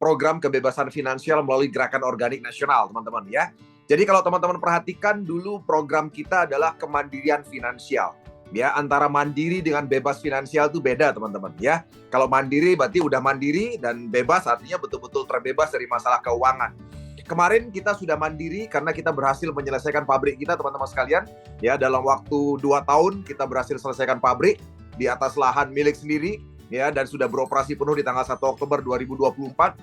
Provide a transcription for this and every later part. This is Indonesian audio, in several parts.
program kebebasan finansial melalui Gerakan Organik Nasional, teman-teman ya. Jadi kalau teman-teman perhatikan dulu program kita adalah kemandirian finansial. Ya, antara mandiri dengan bebas finansial itu beda, teman-teman ya. Kalau mandiri berarti udah mandiri, dan bebas artinya betul-betul terbebas dari masalah keuangan. Kemarin kita sudah mandiri karena kita berhasil menyelesaikan pabrik kita, teman-teman sekalian. Ya, dalam waktu 2 tahun kita berhasil selesaikan pabrik di atas lahan milik sendiri. Ya, dan sudah beroperasi penuh di tanggal 1 Oktober 2024.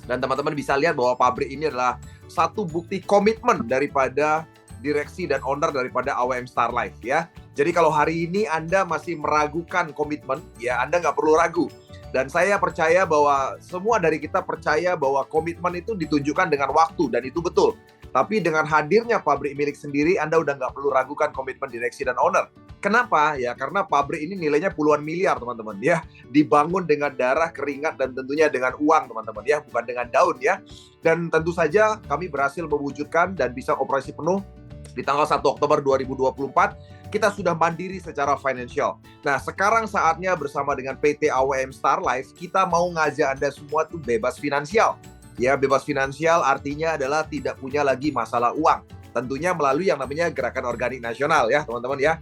Dan teman-teman bisa lihat bahwa pabrik ini adalah satu bukti komitmen daripada direksi dan owner daripada AWM Star Life ya. Jadi kalau hari ini Anda masih meragukan komitmen, ya Anda nggak perlu ragu. Dan saya percaya bahwa semua dari kita percaya bahwa komitmen itu ditunjukkan dengan waktu, dan itu betul. Tapi dengan hadirnya pabrik milik sendiri, Anda udah nggak perlu ragukan komitmen direksi dan owner. Kenapa? Ya karena pabrik ini nilainya puluhan miliar, teman-teman ya. Dibangun dengan darah, keringat, dan tentunya dengan uang, teman-teman ya. Bukan dengan daun ya. Dan tentu saja kami berhasil mewujudkan dan bisa operasi penuh di tanggal 1 Oktober 2024. Kita sudah mandiri secara financial. Nah, sekarang saatnya bersama dengan PT AWM Star Life, kita mau ngajak Anda semua tuh bebas finansial. Ya, bebas finansial artinya adalah tidak punya lagi masalah uang. Tentunya melalui yang namanya Gerakan Organik Nasional ya, teman-teman ya.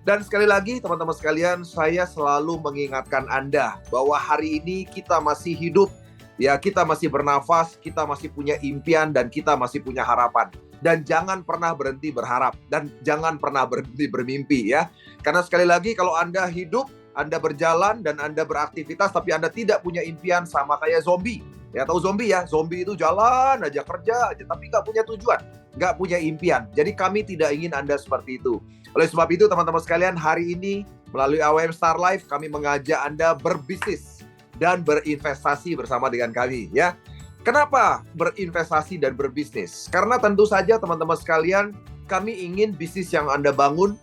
Dan sekali lagi, teman-teman sekalian, saya selalu mengingatkan Anda bahwa hari ini kita masih hidup, ya kita masih bernafas, kita masih punya impian, dan kita masih punya harapan. Dan jangan pernah berhenti berharap, dan jangan pernah berhenti bermimpi ya. Karena sekali lagi, kalau Anda hidup, Anda berjalan, dan Anda beraktivitas, tapi Anda tidak punya impian, sama kayak zombie. Ya, tahu zombie ya? Zombie itu jalan aja, kerja aja, tapi nggak punya tujuan, nggak punya impian. Jadi kami tidak ingin Anda seperti itu. Oleh sebab itu, teman-teman sekalian, hari ini melalui AWM Star Life, kami mengajak Anda berbisnis dan berinvestasi bersama dengan kami ya. Kenapa berinvestasi dan berbisnis? Karena tentu saja teman-teman sekalian, kami ingin bisnis yang Anda bangun,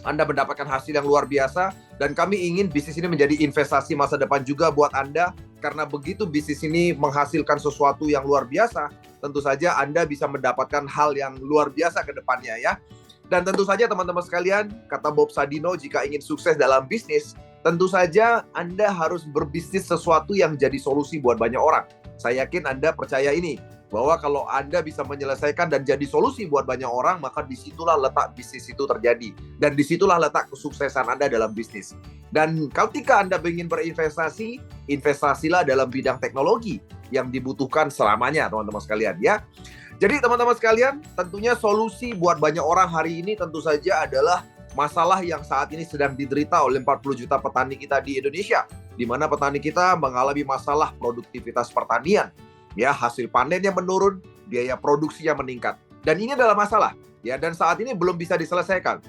Anda mendapatkan hasil yang luar biasa, dan kami ingin bisnis ini menjadi investasi masa depan juga buat Anda. Karena begitu bisnis ini menghasilkan sesuatu yang luar biasa, tentu saja Anda bisa mendapatkan hal yang luar biasa ke depannya ya. Dan tentu saja teman-teman sekalian, kata Bob Sadino, jika ingin sukses dalam bisnis, tentu saja Anda harus berbisnis sesuatu yang jadi solusi buat banyak orang. Saya yakin Anda percaya ini, bahwa kalau Anda bisa menyelesaikan dan jadi solusi buat banyak orang, maka disitulah letak bisnis itu terjadi. Dan disitulah letak kesuksesan Anda dalam bisnis. Dan ketika Anda ingin berinvestasi, investasilah dalam bidang teknologi yang dibutuhkan selamanya, teman-teman sekalian ya. Jadi teman-teman sekalian, tentunya solusi buat banyak orang hari ini tentu saja adalah masalah yang saat ini sedang diderita oleh 40 juta petani kita di Indonesia, di mana petani kita mengalami masalah produktivitas pertanian. Ya, hasil panennya menurun, biaya produksinya meningkat. Dan ini adalah masalah, ya, dan saat ini belum bisa diselesaikan.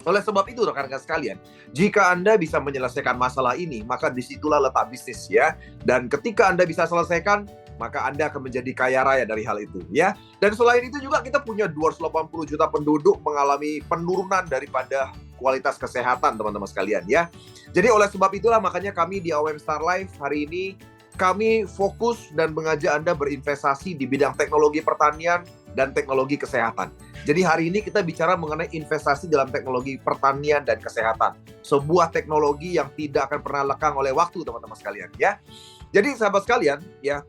Oleh sebab itu, rekan-rekan sekalian, jika Anda bisa menyelesaikan masalah ini, maka disitulah letak bisnis, ya. Dan ketika Anda bisa selesaikan, maka Anda akan menjadi kaya raya dari hal itu, ya. Dan selain itu juga kita punya 280 juta penduduk mengalami penurunan daripada kualitas kesehatan, teman-teman sekalian, ya. Jadi oleh sebab itulah makanya kami di AWM Star Life hari ini kami fokus dan mengajak Anda berinvestasi di bidang teknologi pertanian dan teknologi kesehatan. Jadi hari ini kita bicara mengenai investasi dalam teknologi pertanian dan kesehatan. Sebuah teknologi yang tidak akan pernah lekang oleh waktu, teman-teman sekalian, ya. Jadi sahabat sekalian, ya,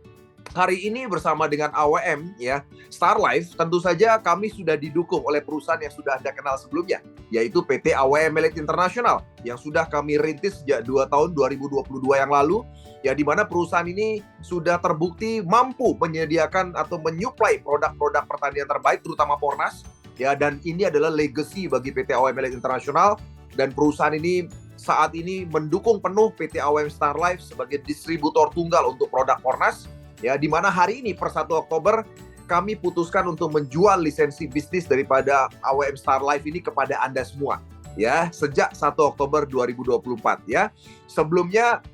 hari ini bersama dengan AWM, ya, Star Life, tentu saja kami sudah didukung oleh perusahaan yang sudah Anda kenal sebelumnya, yaitu PT AWM Elite International, yang sudah kami rintis sejak 2 tahun 2022 yang lalu, ya, di mana perusahaan ini sudah terbukti mampu menyediakan atau menyuplai produk-produk pertanian terbaik, terutama Pornas, ya, dan ini adalah legacy bagi PT AWM Elite International, dan perusahaan ini saat ini mendukung penuh PT AWM Star Life sebagai distributor tunggal untuk produk Pornas, ya, di mana hari ini per 1 Oktober kami putuskan untuk menjual lisensi bisnis daripada AWM Star Life ini kepada Anda semua, ya, sejak 1 Oktober 2024, ya. Sebelumnya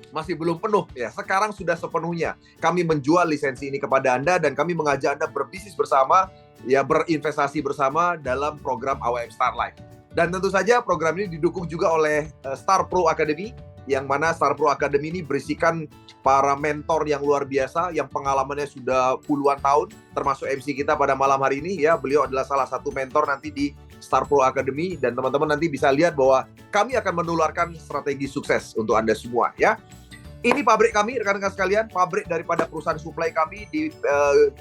masih belum penuh, ya. Sekarang sudah sepenuhnya kami menjual lisensi ini kepada Anda, dan kami mengajak Anda berbisnis bersama, ya, berinvestasi bersama dalam program AWM Star Life. Dan tentu saja program ini didukung juga oleh Star Pro Academy, yang mana Star Pro Academy ini berisikan para mentor yang luar biasa, yang pengalamannya sudah puluhan tahun, termasuk MC kita pada malam hari ini, ya. Beliau adalah salah satu mentor nanti di Star Pro Academy, dan teman-teman nanti bisa lihat bahwa kami akan menularkan strategi sukses untuk Anda semua, ya. Ini pabrik kami, rekan-rekan sekalian, pabrik daripada perusahaan suplai kami di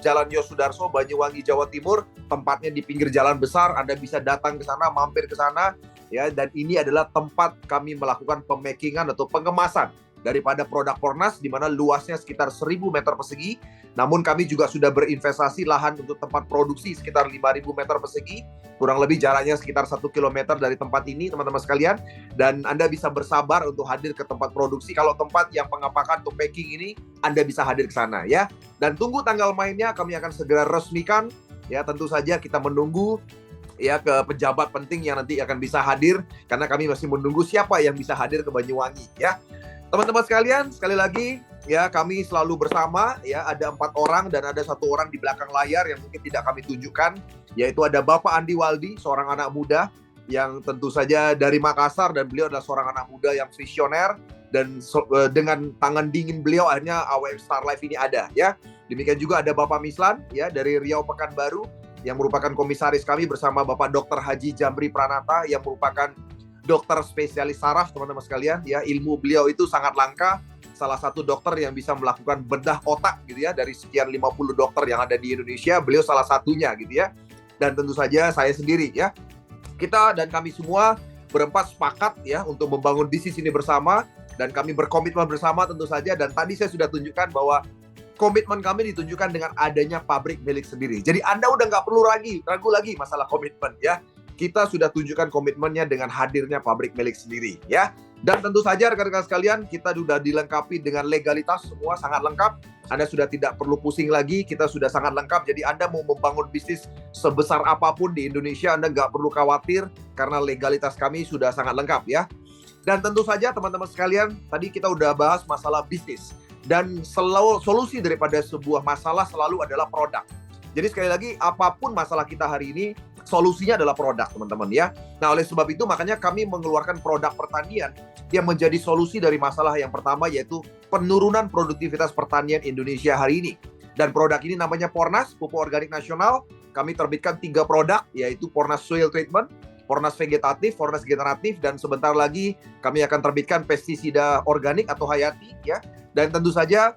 Jalan Yosudarso, Banyuwangi, Jawa Timur. Tempatnya di pinggir jalan besar, Anda bisa datang ke sana, mampir ke sana, ya. Dan ini adalah tempat kami melakukan pemakingan atau pengemasan daripada produk Pornas, di mana luasnya sekitar 1.000 meter persegi. Namun kami juga sudah berinvestasi lahan untuk tempat produksi sekitar 5.000 meter persegi, kurang lebih jaraknya sekitar 1 kilometer dari tempat ini, teman-teman sekalian. Dan Anda bisa bersabar untuk hadir ke tempat produksi. Kalau tempat yang pengepakan atau packing ini, Anda bisa hadir ke sana, ya. Dan tunggu tanggal mainnya, kami akan segera resmikan, ya. Tentu saja kita menunggu, ya, ke pejabat penting yang nanti akan bisa hadir, karena kami masih menunggu siapa yang bisa hadir ke Banyuwangi, ya. Teman-teman sekalian, sekali lagi, ya, kami selalu bersama, ya. Ada 4 orang dan ada 1 orang di belakang layar yang mungkin tidak kami tunjukkan, yaitu ada Bapak Andi Waldi, seorang anak muda yang tentu saja dari Makassar, dan beliau adalah seorang anak muda yang visioner, dan dengan tangan dingin beliau akhirnya AWM Star Life ini ada, ya. Demikian juga ada Bapak Mislan, ya, dari Riau Pekanbaru, yang merupakan komisaris kami, bersama Bapak Dr. Haji Jamri Pranata yang merupakan dokter spesialis saraf, teman-teman sekalian, ya. Ilmu beliau itu sangat langka, salah satu dokter yang bisa melakukan bedah otak, gitu ya, dari sekian 50 dokter yang ada di Indonesia, beliau salah satunya, gitu ya. Dan tentu saja saya sendiri, ya. Kita dan kami semua berempat sepakat, ya, untuk membangun bisnis ini bersama, dan kami berkomitmen bersama tentu saja. Dan tadi saya sudah tunjukkan bahwa komitmen kami ditunjukkan dengan adanya pabrik milik sendiri. Jadi Anda udah nggak perlu ragu lagi masalah komitmen, ya. Kita sudah tunjukkan komitmennya dengan hadirnya pabrik milik sendiri, ya. Dan tentu saja rekan-rekan sekalian, kita sudah dilengkapi dengan legalitas, semua sangat lengkap. Anda sudah tidak perlu pusing lagi, kita sudah sangat lengkap. Jadi Anda mau membangun bisnis sebesar apapun di Indonesia, Anda nggak perlu khawatir, karena legalitas kami sudah sangat lengkap, ya. Dan tentu saja teman-teman sekalian, tadi kita udah bahas masalah bisnis. Dan selalu solusi daripada sebuah masalah selalu adalah produk. Jadi sekali lagi, apapun masalah kita hari ini, solusinya adalah produk, teman-teman, ya. Nah, oleh sebab itu makanya kami mengeluarkan produk pertanian yang menjadi solusi dari masalah yang pertama, yaitu penurunan produktivitas pertanian Indonesia hari ini. Dan produk ini namanya Pornas, pupuk organik nasional. Kami terbitkan 3 produk, yaitu Pornas Soil Treatment, Pornas Vegetatif, Pornas Generatif, dan sebentar lagi kami akan terbitkan pestisida organik atau hayati, ya. Dan tentu saja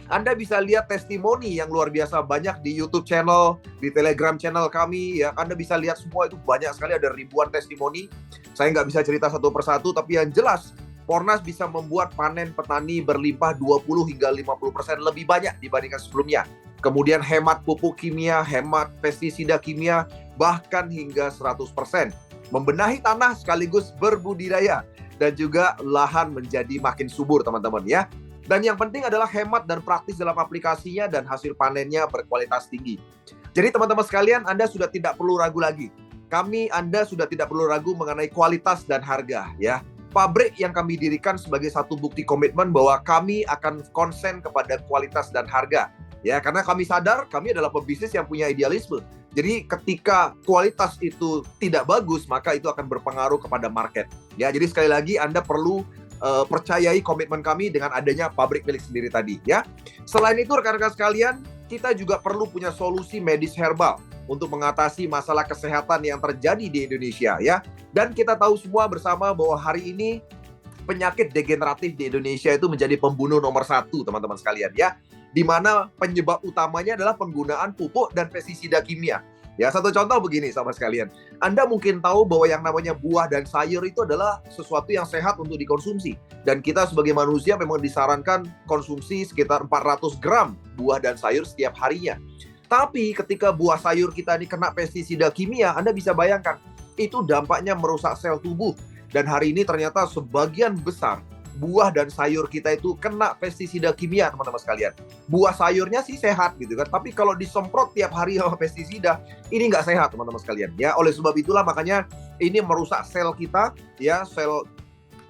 Anda bisa lihat testimoni yang luar biasa banyak di YouTube channel, di Telegram channel kami, ya. Anda bisa lihat semua, itu banyak sekali, ada ribuan testimoni. Saya nggak bisa cerita satu persatu, tapi yang jelas Pornas bisa membuat panen petani berlimpah 20 hingga 50% lebih banyak dibandingkan sebelumnya. Kemudian hemat pupuk kimia, hemat pestisida kimia, bahkan hingga 100%. Membenahi tanah sekaligus berbudidaya, dan juga lahan menjadi makin subur, teman-teman, ya. Dan yang penting adalah hemat dan praktis dalam aplikasinya, dan hasil panennya berkualitas tinggi. Jadi teman-teman sekalian, Anda sudah tidak perlu ragu lagi. Anda sudah tidak perlu ragu mengenai kualitas dan harga, ya. Pabrik yang kami dirikan sebagai satu bukti komitmen bahwa kami akan konsen kepada kualitas dan harga, ya. Karena kami sadar kami adalah pebisnis yang punya idealisme. Jadi ketika kualitas itu tidak bagus, maka itu akan berpengaruh kepada market, ya. Jadi sekali lagi Anda perlu percayai komitmen kami dengan adanya pabrik milik sendiri tadi, ya. Selain itu rekan-rekan sekalian, kita juga perlu punya solusi medis herbal untuk mengatasi masalah kesehatan yang terjadi di Indonesia, ya. Dan kita tahu semua bersama bahwa hari ini penyakit degeneratif di Indonesia itu menjadi pembunuh nomor 1, teman-teman sekalian, ya. Di mana penyebab utamanya adalah penggunaan pupuk dan pestisida kimia. Ya, satu contoh begini, sahabat sekalian. Anda mungkin tahu bahwa yang namanya buah dan sayur itu adalah sesuatu yang sehat untuk dikonsumsi. Dan kita sebagai manusia memang disarankan konsumsi sekitar 400 gram buah dan sayur setiap harinya. Tapi ketika buah sayur kita ini kena pestisida kimia, Anda bisa bayangkan, itu dampaknya merusak sel tubuh. Dan hari ini ternyata sebagian besar buah dan sayur kita itu kena pestisida kimia, teman-teman sekalian. Buah sayurnya sih sehat gitu kan, tapi kalau disemprot tiap hari sama pestisida, ini nggak sehat, teman-teman sekalian, ya. Oleh sebab itulah makanya ini merusak sel kita, ya, sel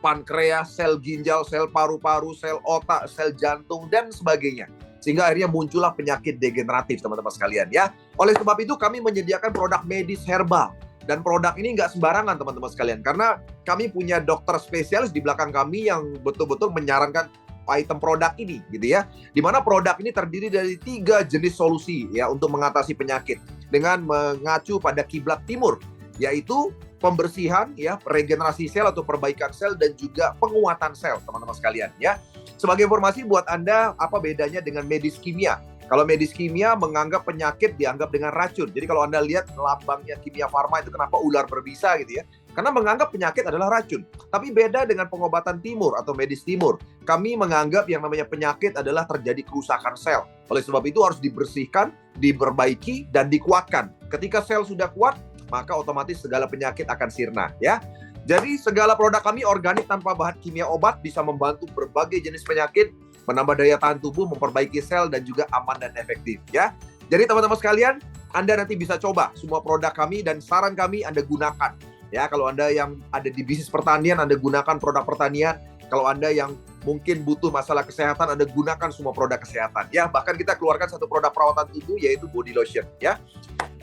pankreas, sel ginjal, sel paru-paru, sel otak, sel jantung, dan sebagainya. Sehingga akhirnya muncullah penyakit degeneratif, teman-teman sekalian, ya. Oleh sebab itu kami menyediakan produk medis herbal. Dan produk ini nggak sembarangan, teman-teman sekalian. Karena kami punya dokter spesialis di belakang kami yang betul-betul menyarankan item produk ini, gitu ya. Di mana produk ini terdiri dari 3 jenis solusi, ya, untuk mengatasi penyakit. Dengan mengacu pada kiblat timur, yaitu pembersihan, ya, regenerasi sel atau perbaikan sel, dan juga penguatan sel, teman-teman sekalian, ya. Sebagai informasi buat Anda, apa bedanya dengan medis kimia? Kalau medis kimia menganggap penyakit dianggap dengan racun. Jadi kalau Anda lihat lambangnya Kimia Farma itu kenapa ular berbisa gitu ya. Karena menganggap penyakit adalah racun. Tapi beda dengan pengobatan timur atau medis timur. Kami menganggap yang namanya penyakit adalah terjadi kerusakan sel. Oleh sebab itu harus dibersihkan, diperbaiki, dan dikuatkan. Ketika sel sudah kuat, maka otomatis segala penyakit akan sirna, ya. Jadi segala produk kami organik tanpa bahan kimia obat, bisa membantu berbagai jenis penyakit, menambah daya tahan tubuh, memperbaiki sel, dan juga aman dan efektif, ya. Jadi teman-teman sekalian, Anda nanti bisa coba semua produk kami, dan saran kami Anda gunakan. Ya, kalau Anda yang ada di bisnis pertanian, Anda gunakan produk pertanian. Kalau Anda yang mungkin butuh masalah kesehatan, Anda gunakan semua produk kesehatan. Ya, bahkan kita keluarkan satu produk perawatan tubuh, yaitu body lotion, ya.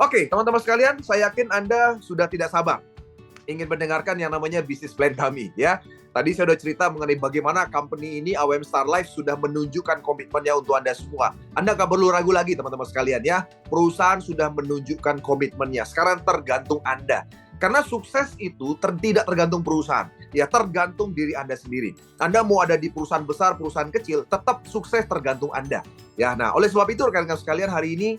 Oke, teman-teman sekalian, saya yakin Anda sudah tidak sabar ingin mendengarkan yang namanya bisnis plan kami, ya. Tadi saya sudah cerita mengenai bagaimana company ini, AWM Star Life, sudah menunjukkan komitmennya untuk Anda semua. Anda nggak perlu ragu lagi, teman-teman sekalian, ya. Perusahaan sudah menunjukkan komitmennya. Sekarang tergantung Anda. Karena sukses itu tidak tergantung perusahaan, ya, tergantung diri Anda sendiri. Anda mau ada di perusahaan besar, perusahaan kecil, tetap sukses tergantung Anda. Ya, nah, oleh sebab itu rekan-rekan sekalian, hari ini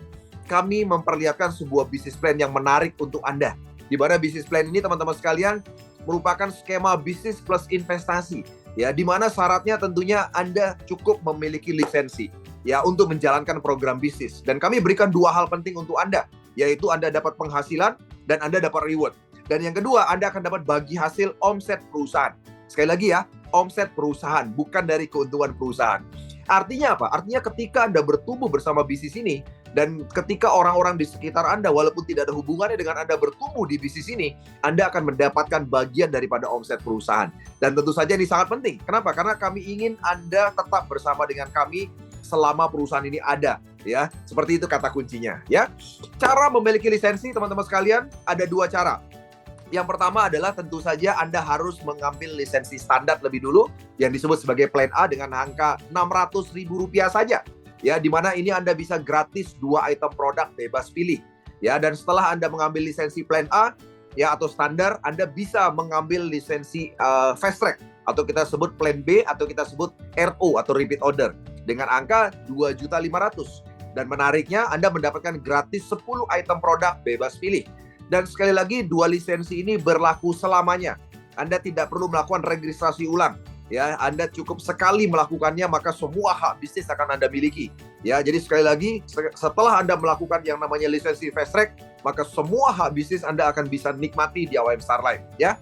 kami memperlihatkan sebuah bisnis plan yang menarik untuk Anda. Di mana bisnis plan ini, teman-teman sekalian, merupakan skema bisnis plus investasi, ya, di mana syaratnya tentunya Anda cukup memiliki lisensi, ya, untuk menjalankan program bisnis. Dan kami berikan dua hal penting untuk Anda, yaitu Anda dapat penghasilan dan Anda dapat reward. Dan yang kedua, Anda akan dapat bagi hasil omset perusahaan. Sekali lagi ya, omset perusahaan, bukan dari keuntungan perusahaan. Artinya apa? Artinya ketika Anda bertumbuh bersama bisnis ini, dan ketika orang-orang di sekitar Anda, walaupun tidak ada hubungannya dengan Anda bertumbuh di bisnis ini, Anda akan mendapatkan bagian daripada omset perusahaan. Dan tentu saja ini sangat penting. Kenapa? Karena kami ingin Anda tetap bersama dengan kami selama perusahaan ini ada, ya. Seperti itu kata kuncinya, ya. Cara memiliki lisensi, teman-teman sekalian, ada dua cara. Yang pertama adalah tentu saja Anda harus mengambil lisensi standar lebih dulu, yang disebut sebagai Plan A dengan angka Rp600.000 saja. Ya, di mana ini Anda bisa gratis 2 item produk bebas pilih. Ya, dan setelah Anda mengambil lisensi Plan A, ya, atau standar, Anda bisa mengambil lisensi fast track, atau kita sebut Plan B, atau kita sebut RO atau repeat order dengan angka Rp2.500.000. Dan menariknya, Anda mendapatkan gratis 10 item produk bebas pilih. Dan sekali lagi, 2 lisensi ini berlaku selamanya. Anda tidak perlu melakukan registrasi ulang. Ya, Anda cukup sekali melakukannya, maka semua hak bisnis akan Anda miliki. Ya, jadi sekali lagi, setelah Anda melakukan yang namanya lisensi fast track, maka semua hak bisnis Anda akan bisa nikmati di AWM Star Life. Ya,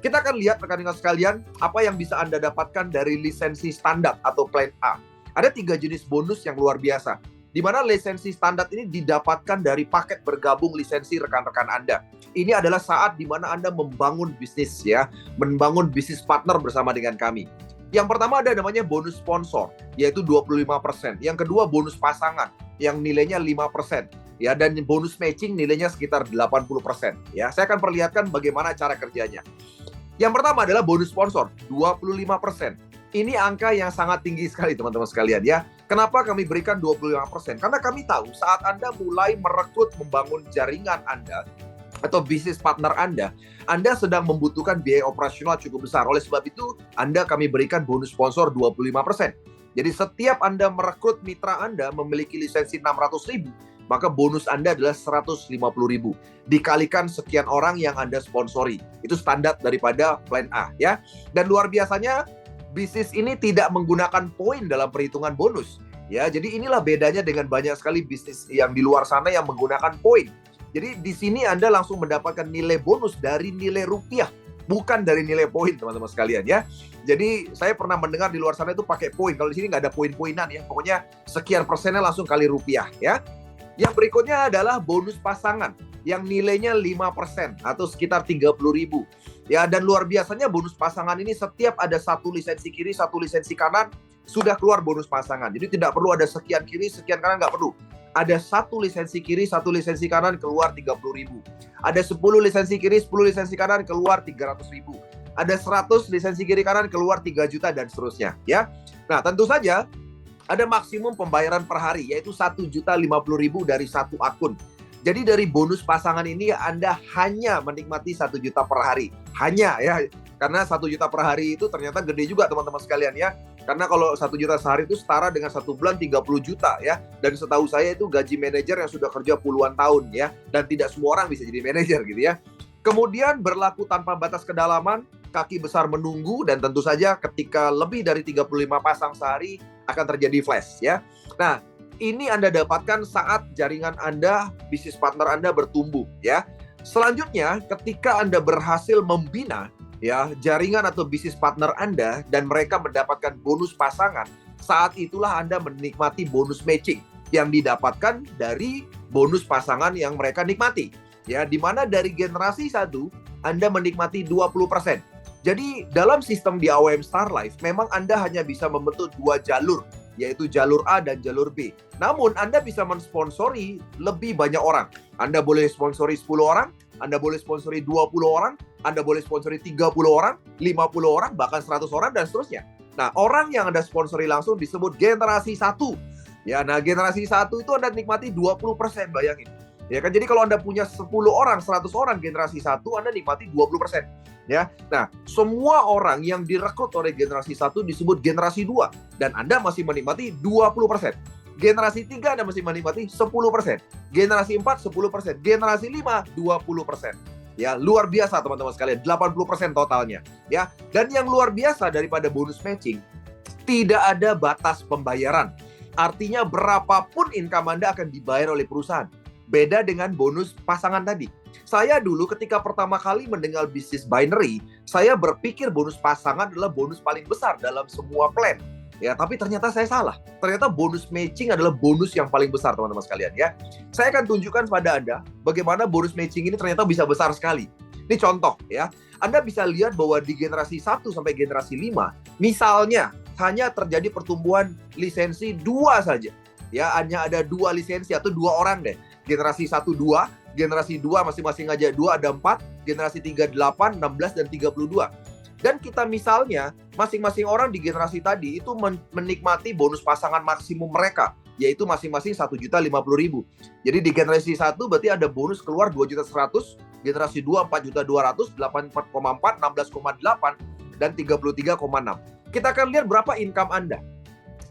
kita akan lihat rekan-rekan sekalian, apa yang bisa Anda dapatkan dari lisensi standar atau Plan A. Ada 3 jenis bonus yang luar biasa, di mana lisensi standar ini didapatkan dari paket bergabung lisensi rekan-rekan Anda. Ini adalah saat di mana Anda membangun bisnis, ya, membangun bisnis partner bersama dengan kami. Yang pertama ada namanya bonus sponsor, yaitu 25%. Yang kedua bonus pasangan, yang nilainya 5%. Ya, dan bonus matching nilainya sekitar 80%. Ya, saya akan perlihatkan bagaimana cara kerjanya. Yang pertama adalah bonus sponsor, 25%. Ini angka yang sangat tinggi sekali, teman-teman sekalian, ya. Kenapa kami berikan 25%? Karena kami tahu saat Anda mulai merekrut, membangun jaringan Anda atau bisnis partner Anda sedang membutuhkan biaya operasional cukup besar. Oleh sebab itu, kami berikan bonus sponsor 25%. Jadi setiap Anda merekrut mitra Anda memiliki lisensi 600.000, maka bonus Anda adalah 150.000. Dikalikan sekian orang yang Anda sponsori. Itu standar daripada Plan A, ya. Dan luar biasanya, bisnis ini tidak menggunakan poin dalam perhitungan bonus. Ya, jadi inilah bedanya dengan banyak sekali bisnis yang di luar sana yang menggunakan poin. Jadi di sini Anda langsung mendapatkan nilai bonus dari nilai rupiah, bukan dari nilai poin, teman-teman sekalian, ya. Jadi saya pernah mendengar di luar sana itu pakai poin. Kalau di sini nggak ada poin-poinan, ya. Pokoknya sekian persennya langsung kali rupiah, ya. Yang berikutnya adalah bonus pasangan yang nilainya 5% atau sekitar 30.000. Ya, dan luar biasanya bonus pasangan ini setiap ada 1 lisensi kiri, 1 lisensi kanan, sudah keluar bonus pasangan. Jadi tidak perlu ada sekian kiri, sekian kanan, nggak perlu. Ada 1 lisensi kiri, 1 lisensi kanan, keluar 30.000. Ada 10 lisensi kiri, 10 lisensi kanan, keluar 300.000. Ada 100 lisensi kiri kanan, keluar 3 juta, dan seterusnya, ya. Nah, tentu saja, ada maksimum pembayaran per hari, yaitu Rp1.050.000 dari 1 akun. Jadi dari bonus pasangan ini Anda hanya menikmati 1 juta per hari. Hanya ya, karena 1 juta per hari itu ternyata gede juga teman-teman sekalian ya. Karena kalau 1 juta sehari itu setara dengan 1 bulan 30 juta ya. Dan setahu saya itu gaji manajer yang sudah kerja puluhan tahun ya. Dan tidak semua orang bisa jadi manajer gitu ya. Kemudian berlaku tanpa batas kedalaman, kaki besar menunggu, dan tentu saja ketika lebih dari 35 pasang sehari akan terjadi flash ya. Nah, ini Anda dapatkan saat jaringan Anda, bisnis partner Anda bertumbuh ya. Selanjutnya, ketika Anda berhasil membina ya jaringan atau bisnis partner Anda dan mereka mendapatkan bonus pasangan, saat itulah Anda menikmati bonus matching yang didapatkan dari bonus pasangan yang mereka nikmati. Ya, di mana dari generasi 1 Anda menikmati 20%. Jadi dalam sistem di AOM Star Life memang Anda hanya bisa membentuk 2 jalur, yaitu jalur A dan jalur B. Namun Anda bisa mensponsori lebih banyak orang. Anda boleh sponsori 10 orang, Anda boleh sponsori 20 orang, Anda boleh sponsori 30 orang, 50 orang, bahkan 100 orang dan seterusnya. Nah, orang yang Anda sponsori langsung disebut generasi 1. Ya, nah generasi 1 itu Anda nikmati 20%, bayangin. Ya kan, jadi kalau Anda punya 10 orang, 100 orang generasi 1, Anda nikmati 20%. Ya. Nah, semua orang yang direkrut oleh generasi 1 disebut generasi 2 dan Anda masih menikmati 20%. Generasi 3 Anda masih menikmati 10%. Generasi 4 10%, generasi 5 20%. Ya, luar biasa teman-teman sekalian, 80% totalnya. Ya. Dan yang luar biasa daripada bonus matching, tidak ada batas pembayaran. Artinya berapapun income Anda akan dibayar oleh perusahaan. Beda dengan bonus pasangan tadi. Saya dulu ketika pertama kali mendengar bisnis binary, saya berpikir bonus pasangan adalah bonus paling besar dalam semua plan. Ya, tapi ternyata saya salah. Ternyata bonus matching adalah bonus yang paling besar, teman-teman sekalian ya. Saya akan tunjukkan pada Anda bagaimana bonus matching ini ternyata bisa besar sekali. Ini contoh ya. Anda bisa lihat bahwa di generasi 1 sampai generasi 5, misalnya hanya terjadi pertumbuhan lisensi 2 saja. Ya, hanya ada 2 lisensi atau 2 orang deh. Generasi 1 2, generasi 2 masing-masing aja 2 ada 4, generasi 3 8, 16 dan 32. Dan kita misalnya masing-masing orang di generasi tadi itu menikmati bonus pasangan maksimum mereka, yaitu masing-masing 1.050.000. Jadi di generasi 1 berarti ada bonus keluar 2.100.000, generasi 2 4.200.000, 84,4, 16,8 dan 33,6. Kita akan lihat berapa income Anda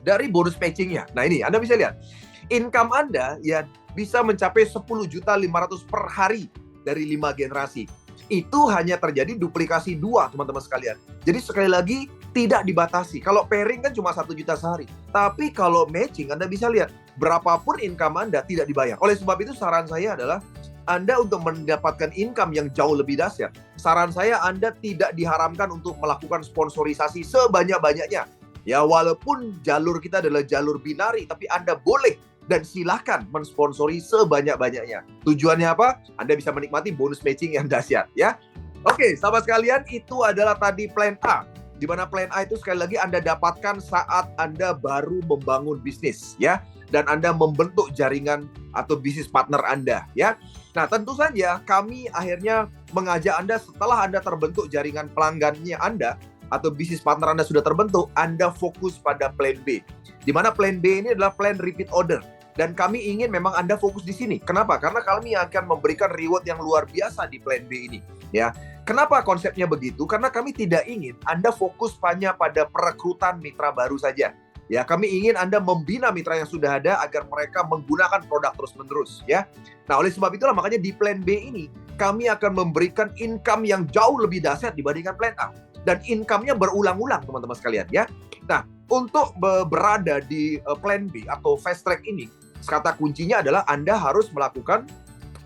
dari bonus matchingnya. Nah, ini Anda bisa lihat. Income Anda ya bisa mencapai 10.500.000 per hari dari 5 generasi. Itu hanya terjadi duplikasi 2, teman-teman sekalian. Jadi sekali lagi tidak dibatasi. Kalau pairing kan cuma 1 juta sehari. Tapi kalau matching Anda bisa lihat berapapun income Anda tidak dibayar. Oleh sebab itu saran saya adalah Anda untuk mendapatkan income yang jauh lebih dahsyat, saran saya Anda tidak diharamkan untuk melakukan sponsorisasi sebanyak-banyaknya. Ya, walaupun jalur kita adalah jalur binari, tapi Anda boleh dan silahkan mensponsori sebanyak-banyaknya. Tujuannya apa? Anda bisa menikmati bonus matching yang dahsyat ya. Oke, sahabat sekalian, itu adalah tadi plan A. Di mana plan A itu sekali lagi Anda dapatkan saat Anda baru membangun bisnis ya. Dan Anda membentuk jaringan atau bisnis partner Anda ya. Nah, tentu saja kami akhirnya mengajak Anda setelah Anda terbentuk jaringan pelanggannya Anda atau bisnis partner Anda sudah terbentuk, Anda fokus pada plan B. Di mana plan B ini adalah plan repeat order. Dan kami ingin memang Anda fokus di sini. Kenapa? Karena kami akan memberikan reward yang luar biasa di plan B ini. Ya. Kenapa konsepnya begitu? Karena kami tidak ingin Anda fokus hanya pada perekrutan mitra baru saja. Ya, kami ingin Anda membina mitra yang sudah ada agar mereka menggunakan produk terus-menerus. Ya. Nah, oleh sebab itulah makanya di plan B ini kami akan memberikan income yang jauh lebih dahsyat dibandingkan plan A. Dan income-nya berulang-ulang, teman-teman sekalian ya. Nah, untuk berada di plan B atau fast track ini, kata kuncinya adalah Anda harus melakukan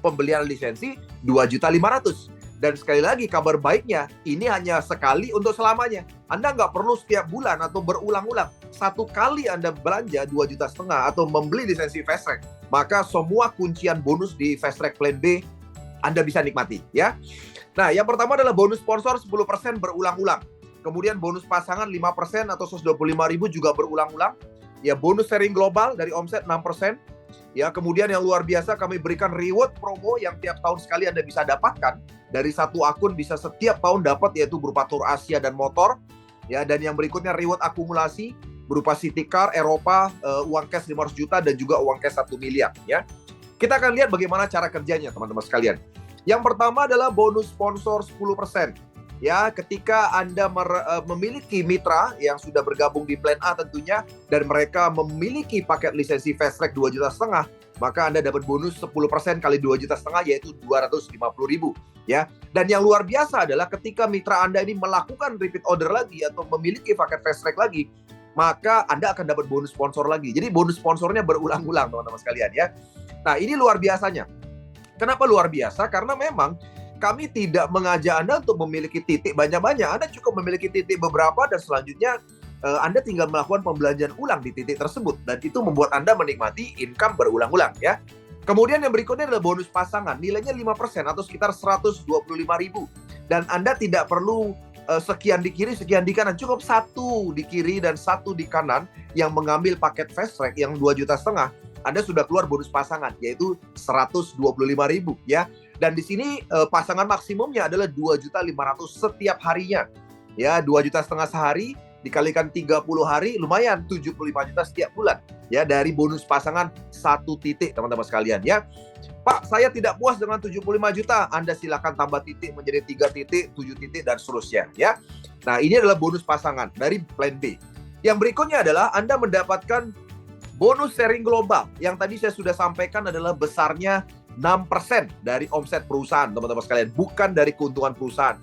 pembelian lisensi 2.500.000. Dan sekali lagi kabar baiknya, ini hanya sekali untuk selamanya. Anda nggak perlu setiap bulan atau berulang-ulang. Satu kali Anda belanja 2,5 juta atau membeli lisensi fast track, maka semua kuncian bonus di fast track plan B Anda bisa nikmati ya. Nah, yang pertama adalah bonus sponsor 10% berulang-ulang. Kemudian bonus pasangan 5% atau 125.000 juga berulang-ulang. Ya, bonus sharing global dari omset 6%. Ya, kemudian yang luar biasa kami berikan reward promo yang tiap tahun sekali Anda bisa dapatkan. Dari satu akun bisa setiap tahun dapat, yaitu berupa tur Asia dan motor. Ya, dan yang berikutnya reward akumulasi berupa City Car, Eropa, uang cash 500 juta dan juga uang cash 1 miliar ya. Kita akan lihat bagaimana cara kerjanya, teman-teman sekalian. Yang pertama adalah bonus sponsor 10%. Ya, ketika Anda memiliki mitra yang sudah bergabung di plan A tentunya, dan mereka memiliki paket lisensi fast track 2,5 juta, maka Anda dapat bonus 10% kali 2,5 juta, yaitu 250.000. Ya, dan yang luar biasa adalah ketika mitra Anda ini melakukan repeat order lagi atau memiliki paket fast track lagi, maka Anda akan dapat bonus sponsor lagi. Jadi bonus sponsornya berulang-ulang, teman-teman sekalian ya. Nah, ini luar biasanya. Kenapa luar biasa? Karena memang kami tidak mengajak Anda untuk memiliki titik banyak-banyak. Anda cukup memiliki titik beberapa dan selanjutnya Anda tinggal melakukan pembelanjaan ulang di titik tersebut. Dan itu membuat Anda menikmati income berulang-ulang ya. Kemudian yang berikutnya adalah bonus pasangan. Nilainya 5% atau sekitar 125.000. Dan Anda tidak perlu sekian di kiri, sekian di kanan. Cukup satu di kiri dan satu di kanan yang mengambil paket fast track yang 2,5 juta. Anda sudah keluar bonus pasangan, yaitu 125.000 ya. Dan di sini pasangan maksimumnya adalah 2.500.000 setiap harinya. Ya, 2,5 juta sehari dikalikan 30 hari lumayan 75 juta setiap bulan. Ya, dari bonus pasangan satu titik, teman-teman sekalian ya. Pak, saya tidak puas dengan 75 juta. Anda silakan tambah titik menjadi 3 titik, 7 titik dan seterusnya ya. Nah, ini adalah bonus pasangan dari plan B. Yang berikutnya adalah Anda mendapatkan bonus sharing global. Yang tadi saya sudah sampaikan adalah besarnya 6% dari omset perusahaan, teman-teman sekalian, bukan dari keuntungan perusahaan.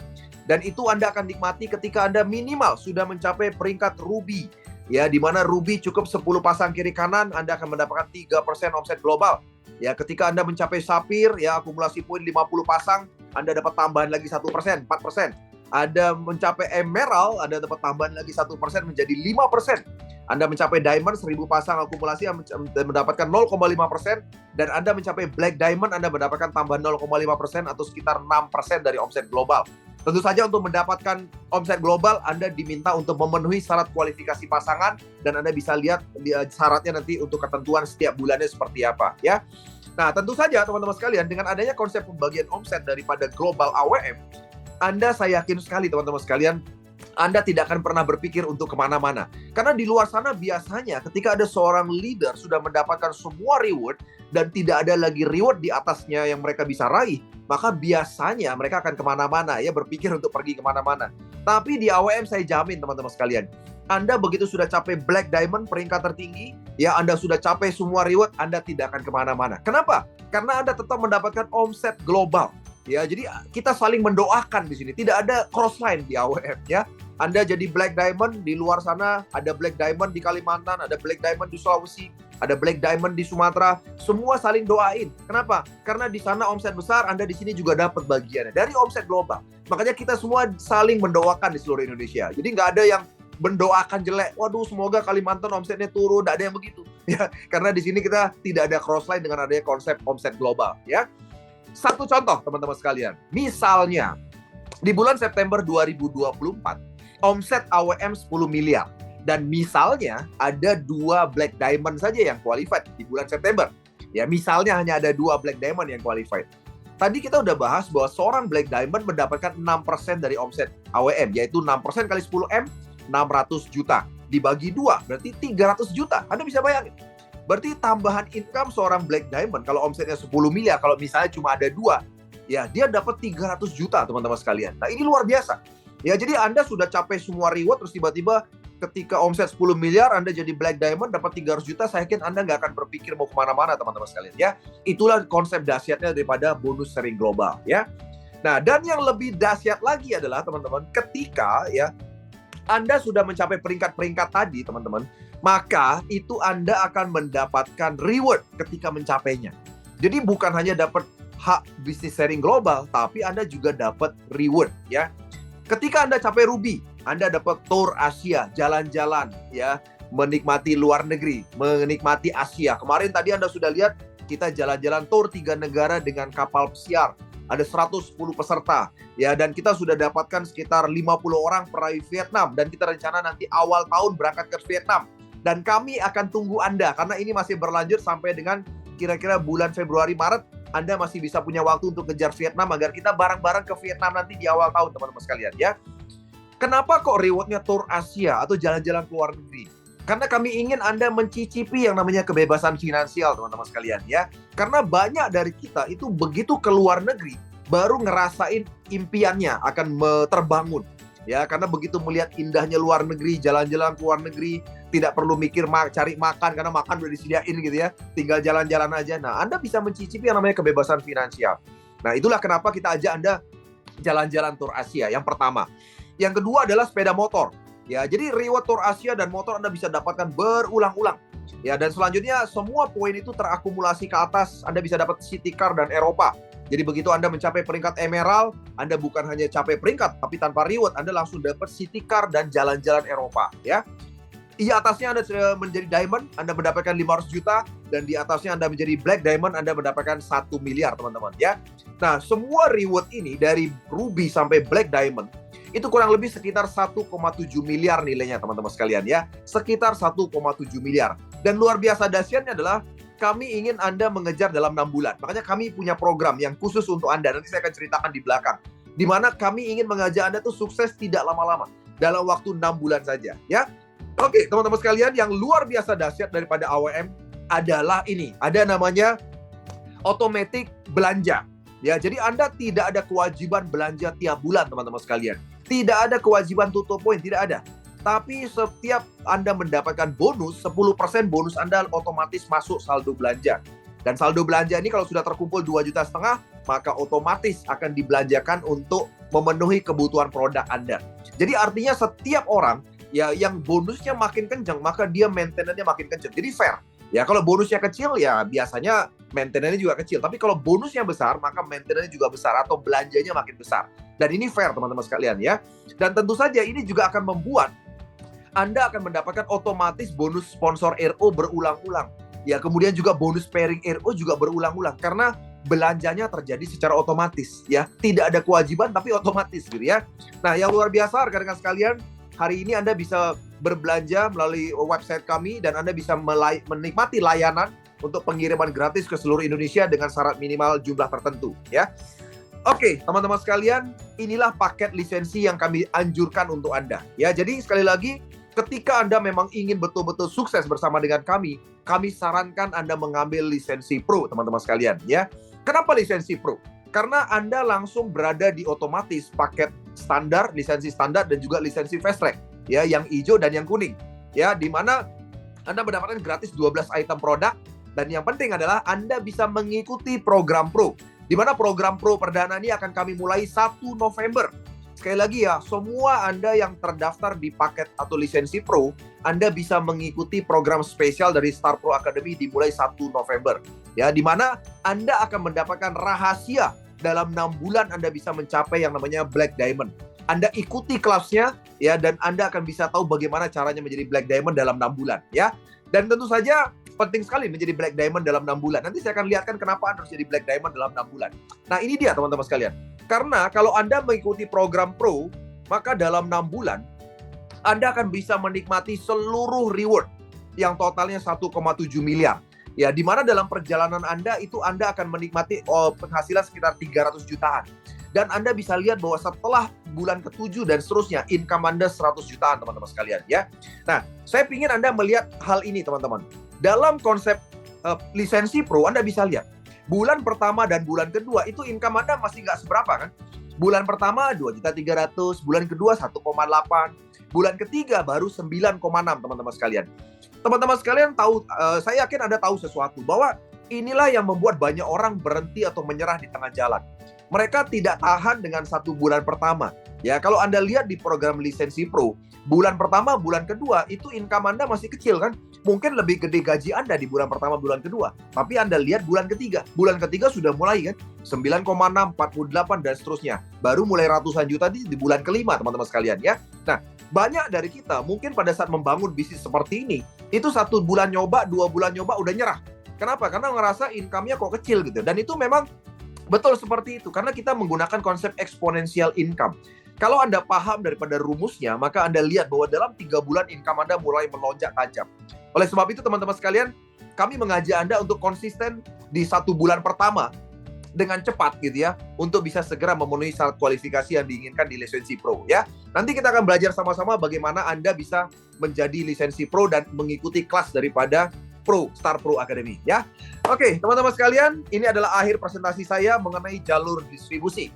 Dan itu Anda akan nikmati ketika Anda minimal sudah mencapai peringkat Ruby. Ya, di mana Ruby cukup 10 pasang kiri kanan, Anda akan mendapatkan 3% omset global. Ya, ketika Anda mencapai Sapphire, ya akumulasi poin 50 pasang, Anda dapat tambahan lagi 1%, 4%. Anda mencapai Emerald, Anda dapat tambahan lagi 1% menjadi 5%. Anda mencapai Diamond 1000 pasang akumulasi mendapatkan 0,5%, dan Anda mencapai Black Diamond Anda mendapatkan tambahan 0,5% atau sekitar 6% dari omset global. Tentu saja untuk mendapatkan omset global Anda diminta untuk memenuhi syarat kualifikasi pasangan, dan Anda bisa lihat syaratnya nanti untuk ketentuan setiap bulannya seperti apa ya. Nah, tentu saja teman-teman sekalian, dengan adanya konsep pembagian omset daripada global AWM, saya yakin sekali teman-teman sekalian, Anda tidak akan pernah berpikir untuk kemana-mana. Karena di luar sana biasanya ketika ada seorang leader sudah mendapatkan semua reward dan tidak ada lagi reward di atasnya yang mereka bisa raih, maka biasanya mereka akan kemana-mana ya, berpikir untuk pergi kemana-mana. Tapi di AWM saya jamin teman-teman sekalian, Anda begitu sudah capai Black Diamond peringkat tertinggi, ya Anda sudah capai semua reward, Anda tidak akan kemana-mana. Kenapa? Karena Anda tetap mendapatkan omset global. Ya, jadi kita saling mendoakan di sini. Tidak ada crossline di AWM ya. Anda jadi Black Diamond di luar sana, ada Black Diamond di Kalimantan, ada Black Diamond di Sulawesi, ada Black Diamond di Sumatera. Semua saling doain. Kenapa? Karena di sana omset besar, Anda di sini juga dapat bagiannya dari omset global. Makanya kita semua saling mendoakan di seluruh Indonesia. Jadi nggak ada yang mendoakan jelek. Waduh, semoga Kalimantan omsetnya turun. Nggak ada yang begitu. Ya, karena di sini kita tidak ada crossline dengan adanya konsep omset global. Ya. Satu contoh teman-teman sekalian, misalnya di bulan September 2024 omset AWM 10 miliar dan misalnya ada 2 Black Diamond saja yang qualified di bulan September. Ya, misalnya hanya ada 2 Black Diamond yang qualified. Tadi kita udah bahas bahwa seorang Black Diamond mendapatkan 6% dari omset AWM, yaitu 6% kali 10M, 600 juta. Dibagi 2, berarti 300 juta. Anda bisa bayangin. Berarti tambahan income seorang Black Diamond kalau omsetnya 10 miliar, kalau misalnya cuma ada 2, ya dia dapat 300 juta teman-teman sekalian. Nah, ini luar biasa. Ya, jadi Anda sudah capai semua reward, terus tiba-tiba ketika omset 10 miliar, Anda jadi Black Diamond dapat 300 juta, saya yakin Anda nggak akan berpikir mau kemana-mana teman-teman sekalian ya. Itulah konsep dahsyatnya daripada bonus sharing global ya. Nah, dan yang lebih dahsyat lagi adalah teman-teman, ketika ya Anda sudah mencapai peringkat-peringkat tadi teman-teman, maka itu Anda akan mendapatkan reward ketika mencapainya. Jadi bukan hanya dapat hak bisnis sharing global, tapi Anda juga dapat reward ya. Ketika Anda capai Ruby, Anda dapat tour Asia, jalan-jalan ya, menikmati luar negeri, menikmati Asia. Kemarin tadi Anda sudah lihat kita jalan-jalan tour 3 negara dengan kapal pesiar. Ada 110 peserta ya, dan kita sudah dapatkan sekitar 50 orang peraih Vietnam, dan kita rencana nanti awal tahun berangkat ke Vietnam. Dan kami akan tunggu Anda karena ini masih berlanjut sampai dengan kira-kira bulan Februari Maret. Anda masih bisa punya waktu untuk kejar Vietnam agar kita bareng-bareng ke Vietnam nanti di awal tahun teman-teman sekalian ya. Kenapa kok rewardnya tour Asia atau jalan-jalan ke luar negeri? Karena kami ingin Anda mencicipi yang namanya kebebasan finansial, teman-teman sekalian ya. Karena banyak dari kita itu begitu ke luar negeri, baru ngerasain impiannya akan terbangun. Ya, karena begitu melihat indahnya luar negeri, jalan-jalan ke luar negeri, tidak perlu mikir cari makan, karena makan udah disediain gitu ya. Tinggal jalan-jalan aja. Nah, Anda bisa mencicipi yang namanya kebebasan finansial. Nah, itulah kenapa kita ajak Anda jalan-jalan tur Asia, yang pertama. Yang kedua adalah sepeda motor. Ya, jadi reward tur Asia dan motor Anda bisa dapatkan berulang-ulang. Ya, dan selanjutnya semua poin itu terakumulasi ke atas. Anda bisa dapat City Car dan Eropa. Jadi begitu Anda mencapai peringkat Emerald, Anda bukan hanya capai peringkat, tapi tanpa reward Anda langsung dapat City Car dan jalan-jalan Eropa. Ya, di atasnya Anda menjadi Diamond, Anda mendapatkan 500 juta, dan di atasnya Anda menjadi Black Diamond, Anda mendapatkan 1 miliar, teman-teman ya. Nah, semua reward ini dari Ruby sampai Black Diamond itu kurang lebih sekitar 1,7 miliar nilainya, teman-teman sekalian ya. Sekitar 1,7 miliar. Dan luar biasa dahsyatnya adalah kami ingin Anda mengejar dalam 6 bulan. Makanya kami punya program yang khusus untuk Anda. Nanti saya akan ceritakan di belakang. Di mana kami ingin mengajak Anda tuh sukses tidak lama-lama. Dalam waktu 6 bulan saja ya. Oke, teman-teman sekalian, yang luar biasa dahsyat daripada AWM adalah ini. Ada namanya automatic belanja. Ya, jadi Anda tidak ada kewajiban belanja tiap bulan, teman-teman sekalian. Tidak ada kewajiban tutup poin, tidak ada. Tapi setiap Anda mendapatkan bonus, 10% bonus Anda otomatis masuk saldo belanja. Dan saldo belanja ini kalau sudah terkumpul 2,5 juta, maka otomatis akan dibelanjakan untuk memenuhi kebutuhan produk Anda. Jadi artinya setiap orang ya yang bonusnya makin kencang, maka dia maintenance-nya makin kencang. Jadi fair. Ya, kalau bonusnya kecil, ya biasanya maintenance-nya juga kecil. Tapi kalau bonusnya besar, maka maintenance-nya juga besar atau belanjanya makin besar. Dan ini fair, teman-teman sekalian ya. Dan tentu saja ini juga akan membuat Anda akan mendapatkan otomatis bonus sponsor RO berulang-ulang. Ya, kemudian juga bonus pairing RO juga berulang-ulang. Karena belanjanya terjadi secara otomatis ya. Tidak ada kewajiban tapi otomatis gitu ya. Nah, yang luar biasa rekan-rekan sekalian, hari ini Anda bisa berbelanja melalui website kami dan Anda bisa menikmati layanan untuk pengiriman gratis ke seluruh Indonesia dengan syarat minimal jumlah tertentu ya. Oke, teman-teman sekalian, inilah paket lisensi yang kami anjurkan untuk Anda ya. Jadi sekali lagi, ketika Anda memang ingin betul-betul sukses bersama dengan kami sarankan Anda mengambil lisensi Pro, teman-teman sekalian ya. Kenapa lisensi Pro? Karena Anda langsung berada di otomatis paket standar, lisensi standar dan juga lisensi fast track ya, yang hijau dan yang kuning ya, di mana Anda mendapatkan gratis 12 item produk, dan yang penting adalah Anda bisa mengikuti program Pro, di mana program Pro perdana ini akan kami mulai 1 November. Sekali lagi ya, semua Anda yang terdaftar di paket atau lisensi Pro, Anda bisa mengikuti program spesial dari Star Pro Academy dimulai 1 November ya, di mana Anda akan mendapatkan rahasia dalam 6 bulan Anda bisa mencapai yang namanya Black Diamond. Anda ikuti kelasnya ya, dan Anda akan bisa tahu bagaimana caranya menjadi Black Diamond dalam 6 bulan ya. Dan tentu saja penting sekali menjadi Black Diamond dalam 6 bulan. Nanti saya akan lihatkan kenapa Anda harus jadi Black Diamond dalam 6 bulan. Nah, ini dia teman-teman sekalian. Karena kalau Anda mengikuti program Pro, maka dalam 6 bulan Anda akan bisa menikmati seluruh reward yang totalnya 1,7 miliar. Ya, di mana dalam perjalanan Anda itu Anda akan menikmati penghasilan sekitar 300 jutaan. Dan Anda bisa lihat bahwa setelah bulan ke-7 dan seterusnya, income Anda 100 jutaan, teman-teman sekalian ya. Nah, saya ingin Anda melihat hal ini, teman-teman. Dalam konsep lisensi Pro, Anda bisa lihat bulan pertama dan bulan kedua itu income Anda masih nggak seberapa kan. Bulan pertama 2.300.000, bulan kedua 1,8, bulan ketiga baru 9,6, teman-teman sekalian. Teman-teman sekalian tahu, saya yakin Anda tahu sesuatu, bahwa inilah yang membuat banyak orang berhenti atau menyerah di tengah jalan. Mereka tidak tahan dengan 1 bulan pertama. Ya, kalau Anda lihat di program lisensi Pro, bulan pertama, bulan kedua, itu income Anda masih kecil kan? Mungkin lebih gede gaji Anda di bulan pertama, bulan kedua. Tapi Anda lihat bulan ketiga. Bulan ketiga sudah mulai kan? 9,6, 48, dan seterusnya. Baru mulai ratusan juta di bulan kelima, teman-teman sekalian ya. Nah, banyak dari kita mungkin pada saat membangun bisnis seperti ini, itu 1 bulan nyoba, 2 bulan nyoba udah nyerah. Kenapa? Karena ngerasa income-nya kok kecil gitu. Dan itu memang betul seperti itu, karena kita menggunakan konsep exponential income. Kalau Anda paham daripada rumusnya, maka Anda lihat bahwa dalam 3 bulan income Anda mulai melonjak tajam. Oleh sebab itu teman-teman sekalian, kami mengajak Anda untuk konsisten di 1 bulan pertama dengan cepat gitu ya, untuk bisa segera memenuhi syarat kualifikasi yang diinginkan di lisensi pro ya. Nanti kita akan belajar sama-sama bagaimana Anda bisa menjadi lisensi pro dan mengikuti kelas daripada Star Pro Academy ya. Oke, teman-teman sekalian, ini adalah akhir presentasi saya mengenai jalur distribusi.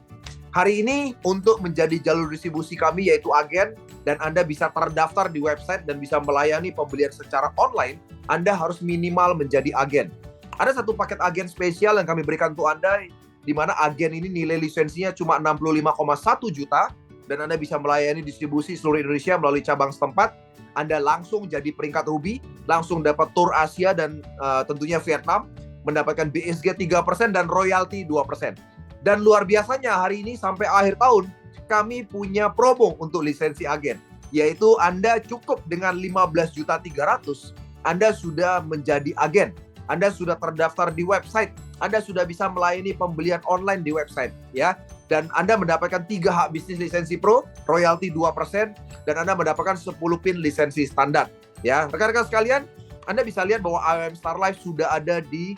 Hari ini untuk menjadi jalur distribusi kami yaitu agen, dan Anda bisa terdaftar di website dan bisa melayani pembelian secara online, Anda harus minimal menjadi agen. Ada satu paket agen spesial yang kami berikan untuk Anda, di mana agen ini nilai lisensinya cuma 65,1 juta, dan Anda bisa melayani distribusi seluruh Indonesia melalui cabang setempat. Anda langsung jadi peringkat ruby, langsung dapat tour Asia dan tentunya Vietnam, mendapatkan BSG 3% dan royalti 2%. Dan luar biasanya hari ini sampai akhir tahun, kami punya promo untuk lisensi agen, yaitu Anda cukup dengan 15.300.000, Anda sudah menjadi agen. Anda sudah terdaftar di website, Anda sudah bisa melayani pembelian online di website ya. Dan Anda mendapatkan 3 hak bisnis lisensi pro, royalti 2%, dan Anda mendapatkan 10 pin lisensi standar. Ya, rekan-rekan sekalian, Anda bisa lihat bahwa AOM Star Life sudah ada di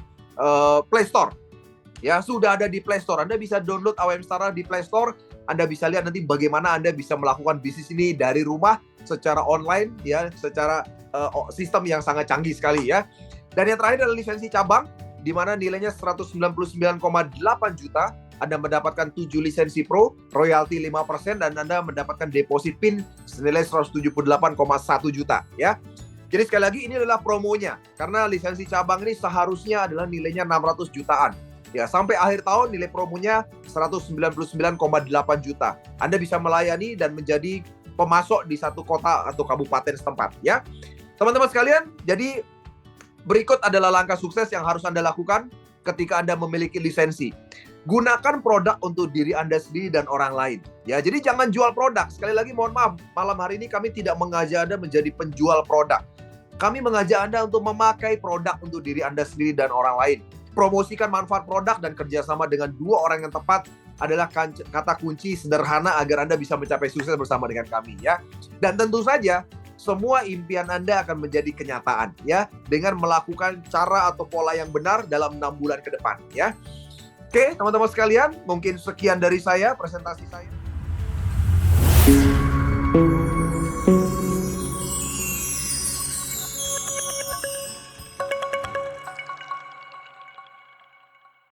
Play Store. Ya, sudah ada di Play Store. Anda bisa download AOM Star Life di Play Store. Anda bisa lihat nanti bagaimana Anda bisa melakukan bisnis ini dari rumah secara online, ya, secara sistem yang sangat canggih sekali ya. Dan yang terakhir adalah lisensi cabang, di mana nilainya 199,8 juta. Anda mendapatkan 7 lisensi pro, royalti 5%, dan Anda mendapatkan deposit PIN senilai 178,1 juta ya. Jadi sekali lagi ini adalah promonya, karena lisensi cabang ini seharusnya adalah nilainya 600 jutaan. Ya, sampai akhir tahun nilai promonya 199,8 juta. Anda bisa melayani dan menjadi pemasok di satu kota atau kabupaten setempat ya. Teman-teman sekalian, jadi berikut adalah langkah sukses yang harus Anda lakukan ketika Anda memiliki lisensi. Gunakan produk untuk diri Anda sendiri dan orang lain. Ya, jadi jangan jual produk. Sekali lagi mohon maaf, malam hari ini kami tidak mengajak Anda menjadi penjual produk. Kami mengajak Anda untuk memakai produk untuk diri Anda sendiri dan orang lain. Promosikan manfaat produk dan kerjasama dengan 2 orang yang tepat adalah kata kunci sederhana agar Anda bisa mencapai sukses bersama dengan kami ya. Dan tentu saja semua impian Anda akan menjadi kenyataan ya, dengan melakukan cara atau pola yang benar dalam 6 bulan ke depan ya. Oke, teman-teman sekalian, mungkin sekian dari saya, presentasi saya.